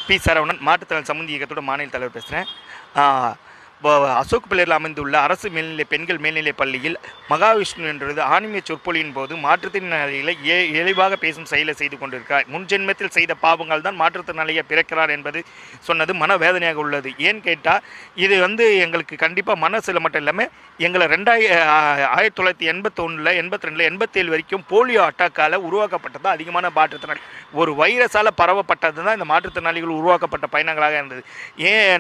B. Saravanan, மாற்றுத்திறனாளி சம்மந்தி இயக்கத்தோட மாநில தலைவர் பேசுகிறேன். அசோக் பிள்ளையில் அமைந்துள்ள அரசு மேல்நிலை பெண்கள் மேல்நிலைப் பள்ளியில் மகாவிஷ்ணு என்றது ஆன்மீக சொற்பொழியின் போது மாற்றுத்திறனாளிகளை இயல்பாக பேசும் செயலை செய்து கொண்டிருக்கிறார். முன்ஜென்மத்தில் செய்த பாவங்கள் தான் மாற்றுத்திறனாளியை பிறக்கிறார் என்பது சொன்னது மனவேதனையாக உள்ளது. ஏன்னு கேட்டால் இது எங்களுக்கு கண்டிப்பாக மனசில் மட்டும் இல்லாமல் எங்களை 1981, 82, 87 வரைக்கும் போலியோ அட்டாக்கால் உருவாக்கப்பட்டது தான் அதிகமான மாற்றுத்திறனாளி. ஒரு வைரஸால் பரவப்பட்டது தான் இந்த மாற்றுத்திறனாளிகள் உருவாக்கப்பட்ட பயணங்களாக இருந்தது.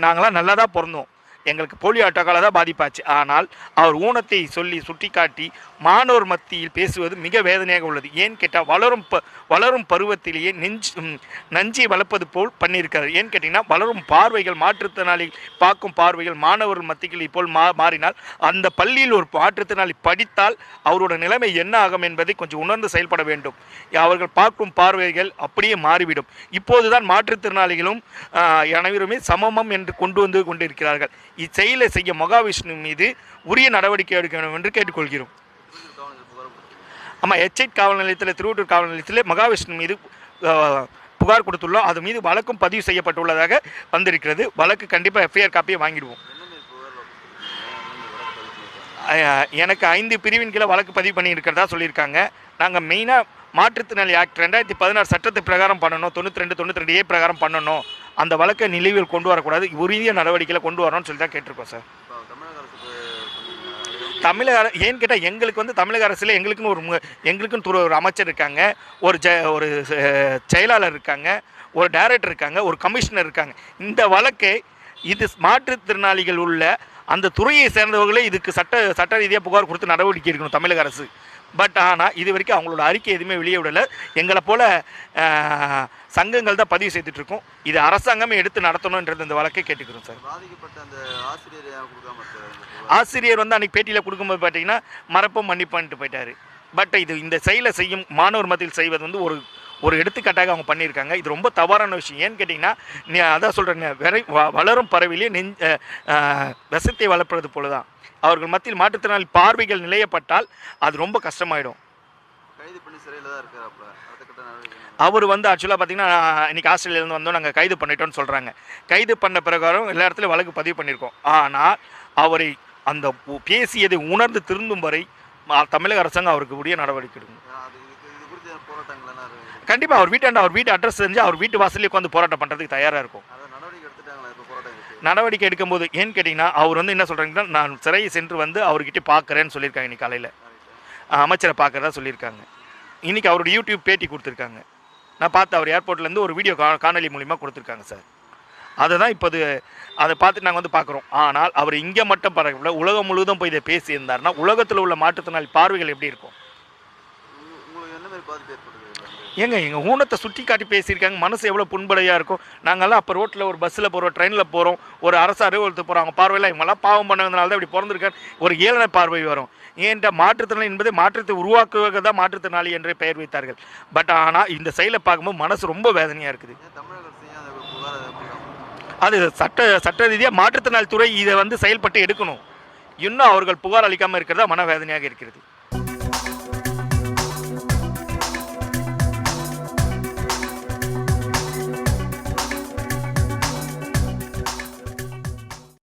நாங்களாம் நல்லா தான் பிறந்தோம், எங்களுக்கு போலியோ அட்டாக்கால தான் பாதிப்பாச்சு. ஆனால் அவர் ஊனத்தை சொல்லி சுட்டிக்காட்டி மாணவர் மத்தியில் பேசுவது மிக வேதனையாக உள்ளது. ஏன்னு கேட்டால் வளரும் பருவத்திலேயே நஞ்சை வளர்ப்பது போல் பண்ணியிருக்கிறார். ஏன்னு கேட்டிங்கன்னா வளரும் பார்வைகள், மாற்றுத்திறனாளி பார்க்கும் பார்வைகள் மாணவர்கள் மத்தியில் இப்போல் மாறினால் அந்த பள்ளியில் ஒரு மாற்றுத்திறனாளி படித்தால் அவரோட நிலைமை என்ன ஆகும் என்பதை கொஞ்சம் உணர்ந்து செயல்பட வேண்டும். அவர்கள் பார்க்கும் பார்வைகள் அப்படியே மாறிவிடும். இப்போதுதான் மாற்றுத்திறனாளிகளும் அனைவருமே சமமம் என்று கொண்டு வந்து கொண்டிருக்கிறார்கள். இச்செயலை செய்ய மகாவிஷ்ணு மீது உரிய நடவடிக்கை எடுக்க வேண்டும் என்று கேட்டுக்கொள்கிறோம். ஆமாம், எச்சைட் காவல் நிலையத்தில், திருவள்ளூர் காவல் நிலையத்தில் மகாவிஷ்ணு மீது புகார் கொடுத்துள்ளோம். அது மீது வழக்கும் பதிவு செய்யப்பட்டுள்ளதாக வந்திருக்கிறது. வழக்கு கண்டிப்பாக எஃப்ஐஆர் காப்பியை வாங்கிடுவோம். எனக்கு 5 பிரிவின் கீழே வழக்கு பதிவு பண்ணி இருக்கிறதா சொல்லியிருக்காங்க. நாங்கள் மெயினாக மாற்றுத்திறனாளி ஆக்ட் 2016 சட்டத்தை பிரகாரம் பண்ணணும், 92, 92A பிரகாரம் பண்ணணும். அந்த வழக்கை நிலுவையில் கொண்டு வரக்கூடாது, உரிய நடவடிக்கையில் கொண்டு வரணும்னு சொல்லி தான் கேட்டிருக்கோம் சார். தமிழக ஏன்னு கேட்டால் எங்களுக்கு தமிழக அரசில் எங்களுக்குன்னு ஒரு அமைச்சர் இருக்காங்க, ஒரு செயலாளர் இருக்காங்க, ஒரு டைரக்டர் இருக்காங்க, ஒரு கமிஷனர் இருக்காங்க. இந்த வழக்கை இது மாற்றுத்திறனாளிகள் உள்ள அந்த துறையை சேர்ந்தவர்களே இதுக்கு சட்ட ரீதியாக புகார் கொடுத்து நடவடிக்கை எடுக்கணும் தமிழக அரசு. பட் ஆனால் இது வரைக்கும் அவங்களோட அறிக்கை எதுவுமே வெளியே விடலை. எங்களை போல் சங்கங்கள் தான் பதிவு செய்துட்ருக்கோம். இது அரசாங்கமே எடுத்து நடத்தணுன்றது இந்த வழக்கை கேட்டுக்கிறோம் சார். ஆசிரியர் அன்றைக்கி பேட்டியில் கொடுக்கும்போது பார்த்தீங்கன்னா மறப்போம் மன்னிப்பான்ட்டு போயிட்டார். பட் இந்த செயலை செய்யும் மாணவர் மத்தியில் செய்வது ஒரு எடுத்துக்காட்டாக அவங்க பண்ணியிருக்காங்க. இது ரொம்ப தவறான விஷயம். ஏன்னு கேட்டிங்கன்னா அதான் சொல்கிறேங்க, வளரும் பறவையிலே விஷத்தை வளர்ப்பது போல தான் அவர்கள் மத்தியில் மாற்றுத்திறனாளி பார்வைகள் நிலையப்பட்டால் அது ரொம்ப கஷ்டமாயிடும். அவர் ஆக்சுவலாக பார்த்தீங்கன்னா இன்றைக்கி ஆஸ்திரேலியாவிலேருந்து வந்தோம், நாங்கள் கைது பண்ணிட்டோம்னு சொல்கிறாங்க. கைது பண்ண பிரகாரம் எல்லா இடத்துலையும் வழக்கு பதிவு பண்ணியிருக்கோம். ஆனால் அவரை அந்த பேசியதை உணர்ந்து திருந்தும் வரை தமிழக அரசாங்கம் அவருக்கு உரிய நடவடிக்கை எடுக்கணும். கண்டிப்பாக அவர் வீட்டு அட்ரஸ் செஞ்சு அவர் வீட்டு வாசலே உட்காந்து போராட்டம் பண்ணுறதுக்கு தயாராக இருக்கும். நடவடிக்கை எடுக்கும்போது ஏன்னு கேட்டிங்கன்னா அவர் என்ன சொல்கிறாங்கன்னா, நான் சிறையை சென்று அவர்கிட்ட பார்க்குறேன்னு சொல்லியிருக்காங்க. இன்றைக்கி காலையில் அமைச்சரை பார்க்குறதா சொல்லியிருக்காங்க. இன்றைக்கி அவரோட யூடியூப் பேட்டி கொடுத்துருக்காங்க. நான் பார்த்து அவர் ஏர்போர்ட்லேருந்து ஒரு வீடியோ காணொலி மூலிமா கொடுத்துருக்காங்க சார். அதை தான் இப்போது அதை பார்த்துட்டு நாங்கள் பார்க்குறோம். ஆனால் அவர் இங்கே மட்டும் பரவாயில்ல, உலகம் முழுவதும் போய் இதை பேசியிருந்தாருன்னா உலகத்தில் உள்ள மாற்றுத்திறனாளி பார்வைகள் எப்படி இருக்கும்? எங்கள் ஊனத்தை சுட்டி காட்டி பேசியிருக்காங்க. மனசு எவ்வளோ புண்படையாக இருக்கும். நாங்கள்லாம் அப்போ ரோட்டில் ஒரு பஸ்ஸில் போகிறோம், ட்ரெயினில் போகிறோம், ஒரு அரசு அலுவலகத்துக்கு போகிறோம். அவங்க பார்வையில் இவங்கெல்லாம் பாவம் பண்ணதுனால தான் இப்படி பிறந்திருக்காரு ஒரு ஏளன பார்வை வரும். ஏன்டா மாற்றுத்திறனாளி என்பதை மாற்றத்தை உருவாக்குவதாக தான் மாற்றுத்திறனாளி என்றே பெயர் வைத்தார்கள். பட் ஆனால் இந்த செயலை பார்க்கும்போது மனசு ரொம்ப வேதனையாக இருக்குது. அது சட்ட ரீதியாக மாற்றுத்திறனாளி துறை இதை செயல்பட்டு எடுக்கணும். இன்னும் அவர்கள் புகார் அளிக்காமல் இருக்கிறதா மனவேதனையாக இருக்கிறது.